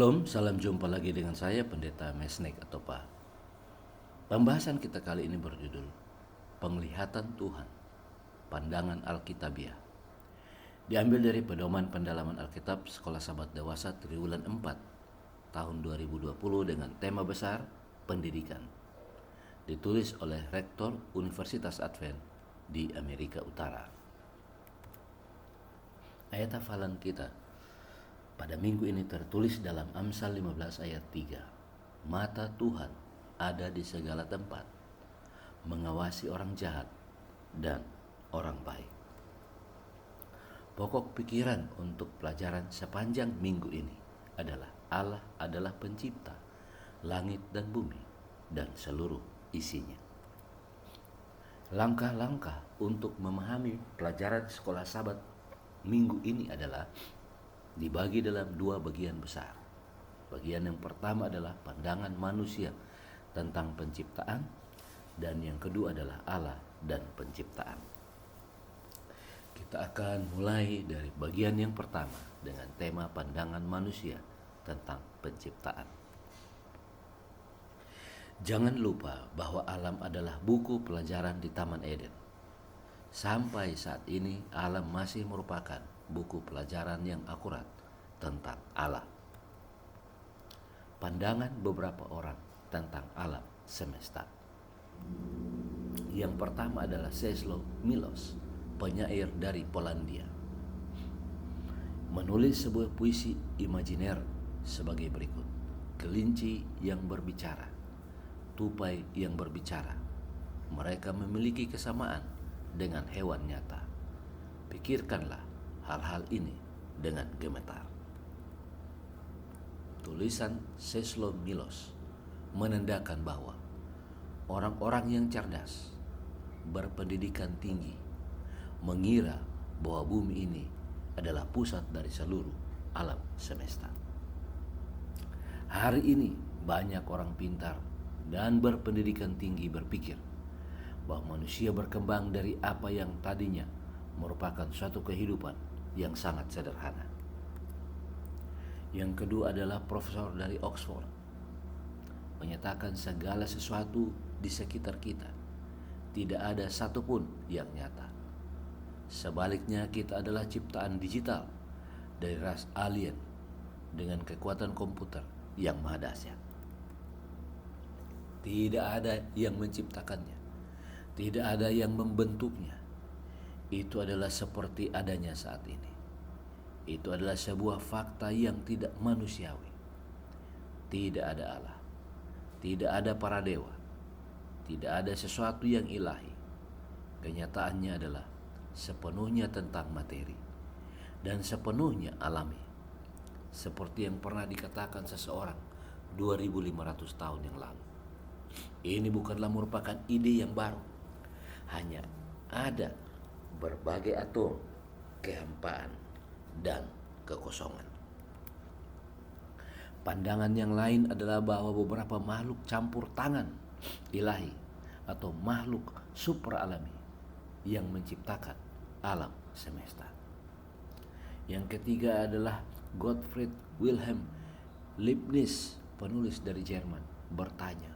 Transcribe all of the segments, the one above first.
Shalom, salam jumpa lagi dengan saya Pendeta Mesnek atau Pak. Pembahasan kita kali ini berjudul Penglihatan Tuhan, Pandangan Alkitabiah. Diambil dari pedoman pendalaman Alkitab Sekolah Sahabat Dewasa Triwulan 4 tahun 2020 dengan tema besar Pendidikan. Ditulis oleh Rektor Universitas Advent di Amerika Utara. Ayat hafalan kita pada minggu ini tertulis dalam Amsal 15 ayat 3. Mata Tuhan ada di segala tempat, mengawasi orang jahat dan orang baik. Pokok pikiran untuk pelajaran sepanjang minggu ini adalah Allah adalah pencipta langit dan bumi dan seluruh isinya. Langkah-langkah untuk memahami pelajaran sekolah Sabat minggu ini adalah dibagi dalam dua bagian besar. Bagian yang pertama adalah pandangan manusia tentang penciptaan, dan yang kedua adalah Allah dan penciptaan. Kita akan mulai dari bagian yang pertama dengan tema pandangan manusia tentang penciptaan. Jangan lupa bahwa alam adalah buku pelajaran di Taman Eden. Sampai saat ini alam masih merupakan buku pelajaran yang akurat tentang Allah. Pandangan beberapa orang tentang alam semesta. Yang pertama adalah Czesław Miłosz, penyair dari Polandia. Menulis sebuah puisi imajiner sebagai berikut. Kelinci yang berbicara, tupai yang berbicara, mereka memiliki kesamaan dengan hewan nyata. Pikirkanlah hal-hal ini dengan gemetar. Tulisan Czesław Miłosz menandakan bahwa orang-orang yang cerdas, berpendidikan tinggi, mengira bahwa bumi ini adalah pusat dari seluruh alam semesta. Hari ini banyak orang pintar dan berpendidikan tinggi berpikir bahwa manusia berkembang dari apa yang tadinya merupakan suatu kehidupan yang sangat sederhana. Yang kedua adalah profesor dari Oxford, menyatakan segala sesuatu di sekitar kita tidak ada satupun yang nyata. Sebaliknya, kita adalah ciptaan digital dari ras alien dengan kekuatan komputer yang maha dahsyat. Tidak ada yang menciptakannya, tidak ada yang membentuknya. Itu adalah seperti adanya saat ini. Itu adalah sebuah fakta yang tidak manusiawi. Tidak ada Allah, tidak ada para dewa, tidak ada sesuatu yang ilahi. Kenyataannya adalah sepenuhnya tentang materi dan sepenuhnya alami, seperti yang pernah dikatakan seseorang 2500 tahun yang lalu. Ini bukanlah merupakan ide yang baru, hanya ada berbagai atom, kehampaan, dan kekosongan. Pandangan yang lain adalah bahwa beberapa makhluk campur tangan ilahi atau makhluk supralami yang menciptakan alam semesta. Yang ketiga adalah Gottfried Wilhelm Leibniz, penulis dari Jerman, bertanya,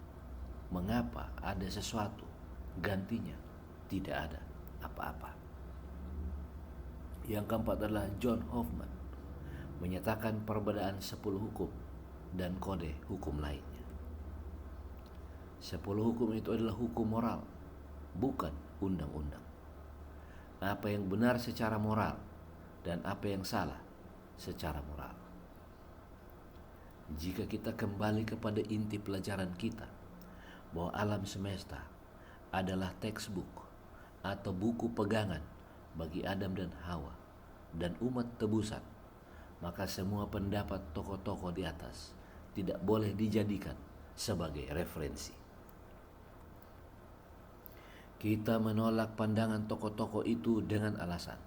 mengapa ada sesuatu, gantinya tidak ada apa-apa. Yang keempat adalah John Hoffman, menyatakan perbedaan 10 hukum dan kode hukum lainnya. 10 hukum itu adalah hukum moral, bukan undang-undang. Apa yang benar secara moral dan apa yang salah secara moral. Jika kita kembali kepada inti pelajaran kita, bahwa alam semesta adalah textbook atau buku pegangan bagi Adam dan Hawa dan umat tebusan, maka semua pendapat tokoh-tokoh di atas tidak boleh dijadikan sebagai referensi. Kita menolak pandangan tokoh-tokoh itu dengan alasan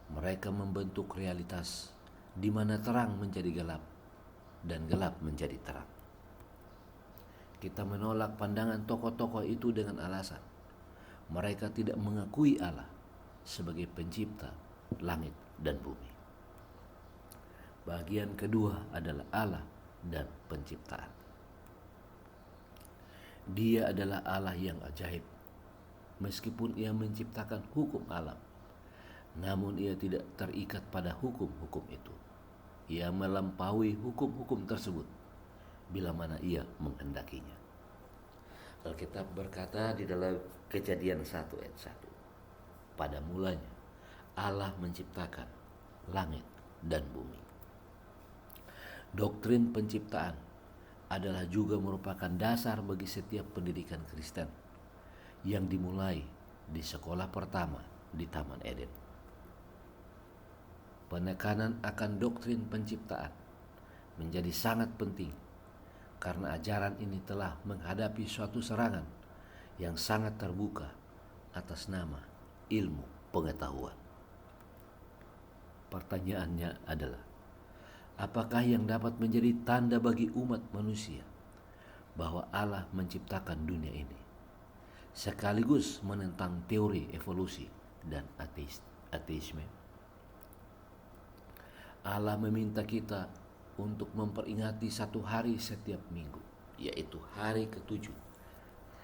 mereka membentuk realitas di mana terang menjadi gelap dan gelap menjadi terang. Kita menolak pandangan tokoh-tokoh itu dengan alasan mereka tidak mengakui Allah sebagai pencipta langit dan bumi. Bagian kedua adalah Allah dan penciptaan. Dia adalah Allah yang ajaib. Meskipun ia menciptakan hukum alam, namun ia tidak terikat pada hukum-hukum itu. Ia melampaui hukum-hukum tersebut bila mana ia menghendakinya. Alkitab berkata di dalam Kejadian 1 ayat 1, pada mulanya Allah menciptakan langit dan bumi. Doktrin penciptaan adalah juga merupakan dasar bagi setiap pendidikan Kristen yang dimulai di sekolah pertama di Taman Eden. Penekanan akan doktrin penciptaan menjadi sangat penting karena ajaran ini telah menghadapi suatu serangan yang sangat terbuka atas nama ilmu pengetahuan. Pertanyaannya adalah, apakah yang dapat menjadi tanda bagi umat manusia bahwa Allah menciptakan dunia ini, sekaligus menentang teori evolusi dan ateisme? Allah meminta kita untuk memperingati satu hari setiap minggu, yaitu hari ke-7,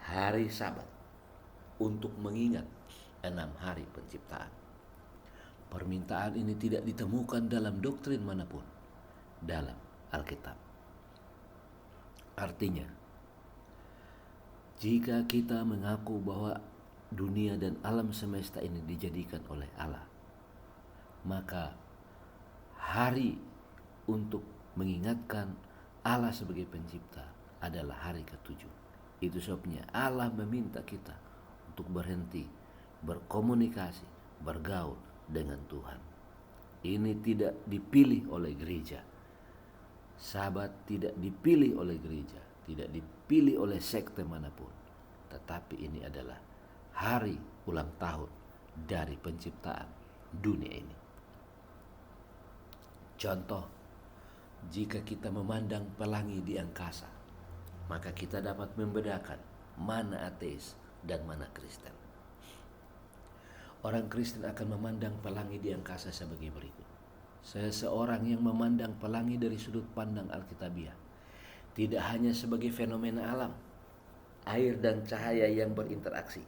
hari Sabat, untuk mengingat 6 hari penciptaan. Permintaan ini tidak ditemukan dalam doktrin manapun dalam Alkitab. Artinya, jika kita mengaku bahwa dunia dan alam semesta ini dijadikan oleh Allah, maka hari untuk mengingatkan Allah sebagai pencipta adalah hari ke-7. Itu sebabnya Allah meminta kita untuk berhenti berkomunikasi, bergaul dengan Tuhan. Ini tidak dipilih oleh gereja. Sabat tidak dipilih oleh gereja, tidak dipilih oleh sekte manapun. Tetapi ini adalah hari ulang tahun dari penciptaan dunia ini. Contoh, jika kita memandang pelangi di angkasa, maka kita dapat membedakan mana ateis dan mana Kristen. Orang Kristen akan memandang pelangi di angkasa sebagai berikut. Seseorang yang memandang pelangi dari sudut pandang Alkitabiah, tidak hanya sebagai fenomena alam, air dan cahaya yang berinteraksi,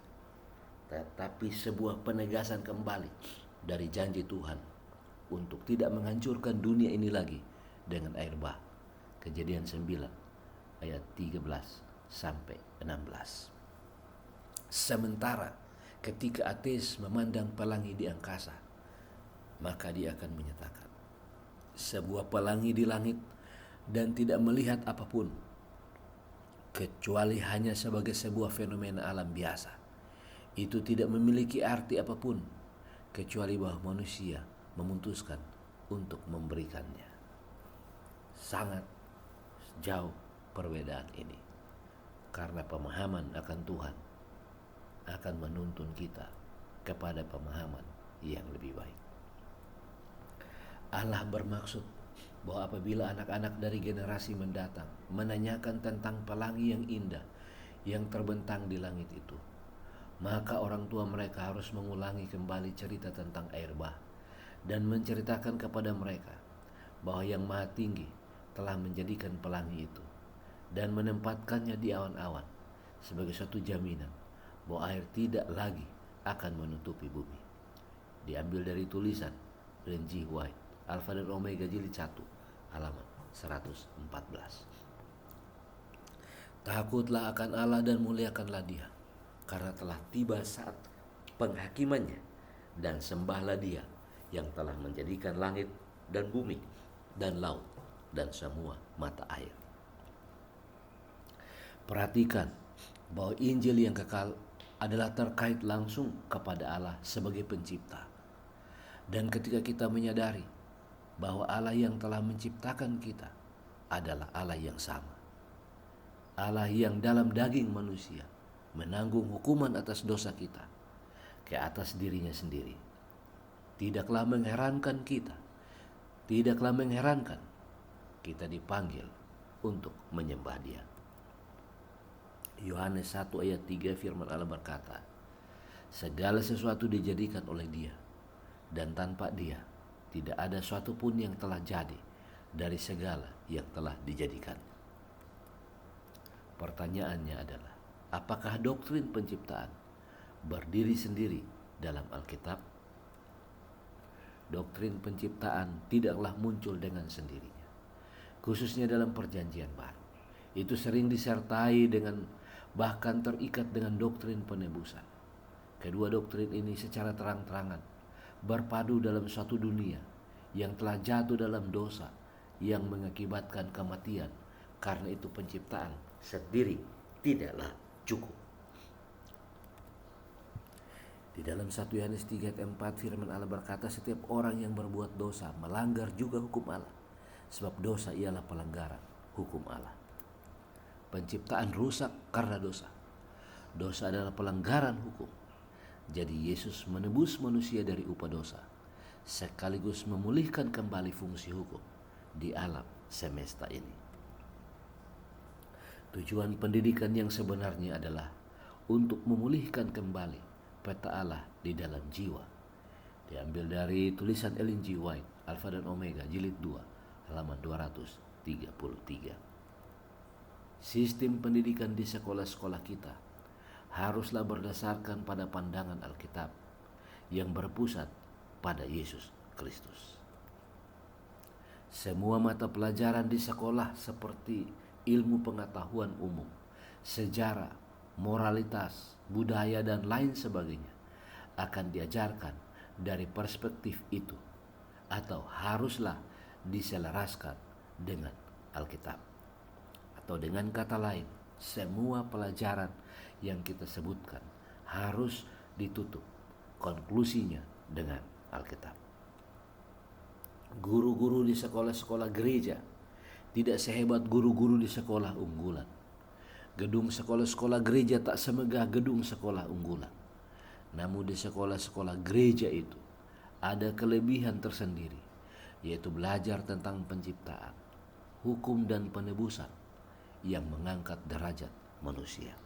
tetapi sebuah penegasan kembali dari janji Tuhan untuk tidak menghancurkan dunia ini lagi dengan air bah. Kejadian 9 ayat 13 sampai 16. Sementara ketika ateis memandang pelangi di angkasa, maka dia akan menyatakan sebuah pelangi di langit dan tidak melihat apapun kecuali hanya sebagai sebuah fenomena alam biasa. Itu tidak memiliki arti apapun kecuali bahwa manusia memutuskan untuk memberikannya. Sangat jauh perbedaan ini, karena pemahaman akan Tuhan akan menuntun kita kepada pemahaman yang lebih baik. Allah bermaksud bahwa apabila anak-anak dari generasi mendatang menanyakan tentang pelangi yang indah yang terbentang di langit itu, maka orang tua mereka harus mengulangi kembali cerita tentang air bah dan menceritakan kepada mereka bahwa Yang Maha Tinggi telah menjadikan pelangi itu dan menempatkannya di awan-awan sebagai suatu jaminan bahwa air tidak lagi akan menutupi bumi. Diambil dari tulisan Ellen G. White, Alpha dan Omega jilid 1, halaman 114. Takutlah akan Allah dan muliakanlah Dia, karena telah tiba saat penghakimannya, dan sembahlah Dia yang telah menjadikan langit dan bumi dan laut dan semua mata air. Perhatikan bahwa Injil yang kekal adalah terkait langsung kepada Allah sebagai pencipta. Dan ketika kita menyadari bahwa Allah yang telah menciptakan kita adalah Allah yang sama, Allah yang dalam daging manusia menanggung hukuman atas dosa kita ke atas dirinya sendiri, tidaklah mengherankan kita dipanggil untuk menyembah Dia. Yohanes 1 ayat 3 firman Allah berkata, segala sesuatu dijadikan oleh Dia, dan tanpa Dia tidak ada suatu pun yang telah jadi dari segala yang telah dijadikan. Pertanyaannya adalah, apakah doktrin penciptaan berdiri sendiri dalam Alkitab? Doktrin penciptaan tidaklah muncul dengan sendirinya, khususnya dalam Perjanjian Baru. Itu sering disertai dengan bahkan terikat dengan doktrin penebusan. Kedua doktrin ini secara terang-terangan berpadu dalam suatu dunia yang telah jatuh dalam dosa yang mengakibatkan kematian. Karena itu penciptaan sendiri tidaklah cukup. Di dalam 1 Yohanes 3 ayat 4 firman Allah berkata, setiap orang yang berbuat dosa melanggar juga hukum Allah, sebab dosa ialah pelanggaran hukum Allah. Penciptaan rusak karena dosa. Dosa adalah pelanggaran hukum. Jadi Yesus menebus manusia dari upah dosa, sekaligus memulihkan kembali fungsi hukum di alam semesta ini. Tujuan pendidikan yang sebenarnya adalah untuk memulihkan kembali peta Allah di dalam jiwa. Diambil dari tulisan Ellen G. White, Alfa dan Omega, jilid 2, halaman 233. Sistem pendidikan di sekolah-sekolah kita haruslah berdasarkan pada pandangan Alkitab yang berpusat pada Yesus Kristus. Semua mata pelajaran di sekolah seperti ilmu pengetahuan umum, sejarah, moralitas, budaya, dan lain sebagainya akan diajarkan dari perspektif itu atau haruslah diselaraskan dengan Alkitab. Atau dengan kata lain, semua pelajaran yang kita sebutkan harus ditutup konklusinya dengan Alkitab. Guru-guru di sekolah-sekolah gereja tidak sehebat guru-guru di sekolah unggulan. Gedung sekolah-sekolah gereja tak semegah gedung sekolah unggulan. Namun di sekolah-sekolah gereja itu ada kelebihan tersendiri, yaitu belajar tentang penciptaan, hukum dan penebusan yang mengangkat derajat manusia.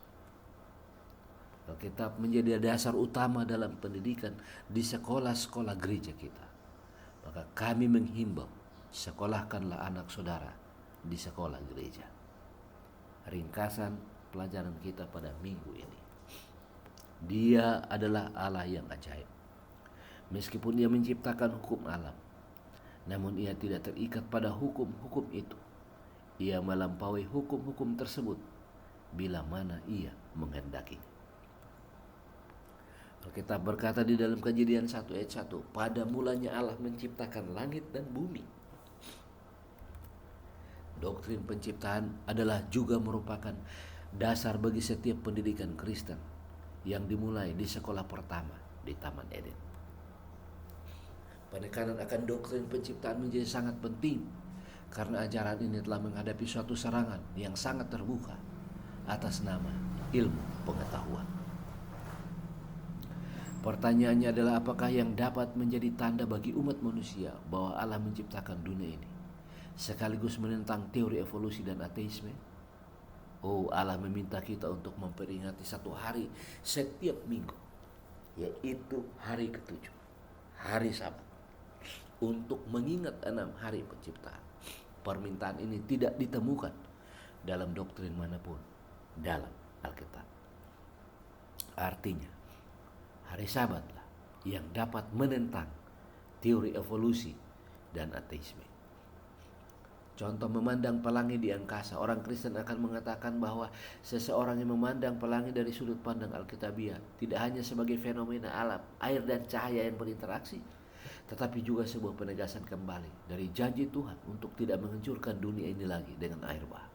Alkitab menjadi dasar utama dalam pendidikan di sekolah-sekolah gereja kita. Maka kami menghimbau, sekolahkanlah anak saudara di sekolah gereja. Ringkasan pelajaran kita pada minggu ini. Dia adalah Allah yang ajaib. Meskipun Dia menciptakan hukum alam, namun Ia tidak terikat pada hukum-hukum itu. Ia melampaui hukum-hukum tersebut bila mana Ia menghendaki. Alkitab berkata di dalam Kejadian 1 ayat 1, pada mulanya Allah menciptakan langit dan bumi. Doktrin penciptaan adalah juga merupakan dasar bagi setiap pendidikan Kristen yang dimulai di sekolah pertama di Taman Eden. Penekanan akan doktrin penciptaan menjadi sangat penting karena ajaran ini telah menghadapi suatu serangan yang sangat terbuka atas nama ilmu pengetahuan. Pertanyaannya adalah, apakah yang dapat menjadi tanda bagi umat manusia bahwa Allah menciptakan dunia ini sekaligus menentang teori evolusi dan ateisme? Oh, Allah meminta kita untuk memperingati satu hari setiap minggu, yaitu hari ke-7, hari Sabat, untuk mengingat 6 hari penciptaan. Permintaan ini tidak ditemukan dalam doktrin manapun dalam Alkitab. Artinya, hari Sabatlah yang dapat menentang teori evolusi dan ateisme. Contoh memandang pelangi di angkasa. Orang Kristen akan mengatakan bahwa seseorang yang memandang pelangi dari sudut pandang Alkitabiah tidak hanya sebagai fenomena alam, air dan cahaya yang berinteraksi, tetapi juga sebuah penegasan kembali dari janji Tuhan untuk tidak menghancurkan dunia ini lagi dengan air bah.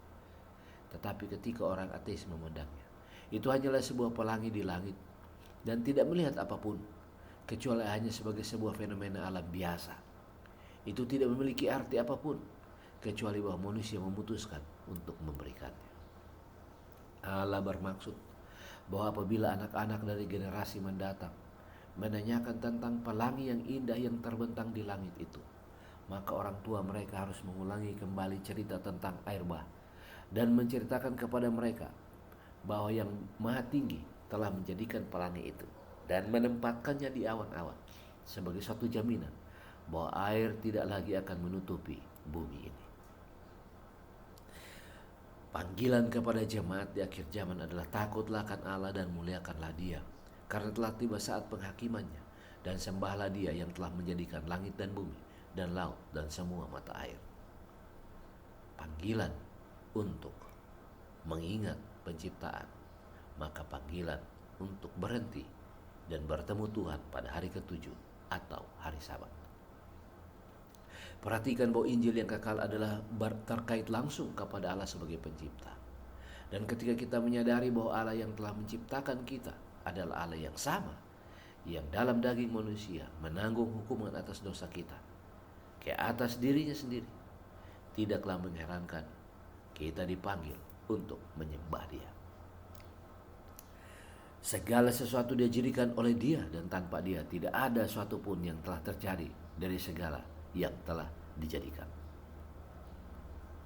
Tetapi ketika orang ateis memandangnya, itu hanyalah sebuah pelangi di langit dan tidak melihat apapun kecuali hanya sebagai sebuah fenomena alam biasa. Itu tidak memiliki arti apapun kecuali bahwa manusia memutuskan untuk memberikannya. Allah bermaksud bahwa apabila anak-anak dari generasi mendatang menanyakan tentang pelangi yang indah yang terbentang di langit itu, maka orang tua mereka harus mengulangi kembali cerita tentang air bah dan menceritakan kepada mereka bahwa yang Maha Tinggi telah menjadikan pelangi itu dan menempatkannya di awan-awan sebagai suatu jaminan bahwa air tidak lagi akan menutupi bumi ini. Panggilan kepada jemaat di akhir zaman adalah takutlah akan Allah dan muliakanlah Dia, karena telah tiba saat penghakimannya, dan sembahlah Dia yang telah menjadikan langit dan bumi dan laut dan semua mata air. Panggilan untuk mengingat penciptaan, maka panggilan untuk berhenti dan bertemu Tuhan pada hari ketujuh atau hari Sabat. Perhatikan bahwa Injil yang kekal adalah terkait langsung kepada Allah sebagai pencipta. Dan ketika kita menyadari bahwa Allah yang telah menciptakan kita adalah Allah yang sama, yang dalam daging manusia menanggung hukuman atas dosa kita, ke atas dirinya sendiri, tidaklah mengherankan kita dipanggil untuk menyembah Dia. Segala sesuatu Dia jadikan oleh Dia, dan tanpa Dia tidak ada sesuatu pun yang telah terjadi dari segala yang telah dijadikan.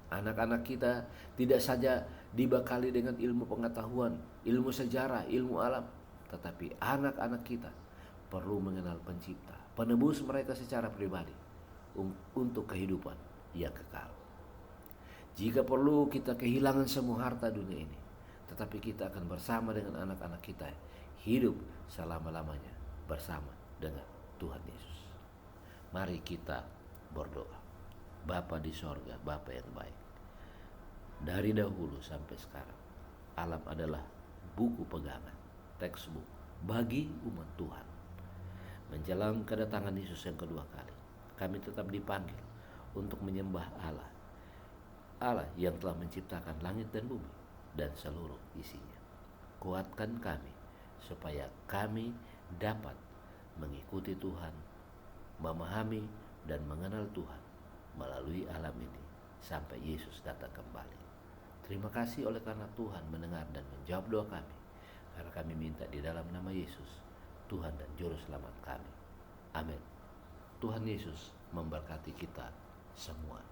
Anak-anak kita tidak saja dibekali dengan ilmu pengetahuan, ilmu sejarah, ilmu alam, tetapi anak-anak kita perlu mengenal pencipta, penebus mereka secara pribadi untuk kehidupan yang kekal. Jika perlu kita kehilangan semua harta dunia ini, tetapi kita akan bersama dengan anak-anak kita hidup selama-lamanya bersama dengan Tuhan Yesus. Mari kita berdoa. Bapa di sorga, Bapa yang baik, dari dahulu sampai sekarang alam adalah buku pegangan, textbook bagi umat Tuhan. Menjelang kedatangan Yesus yang kedua kali, kami tetap dipanggil untuk menyembah Allah, Allah yang telah menciptakan langit dan bumi dan seluruh isinya. Kuatkan kami supaya kami dapat mengikuti Tuhan, memahami dan mengenal Tuhan melalui alam ini sampai Yesus datang kembali. Terima kasih oleh karena Tuhan mendengar dan menjawab doa kami, karena kami minta di dalam nama Yesus, Tuhan dan Juru Selamat kami. Amin. Tuhan Yesus memberkati kita semua.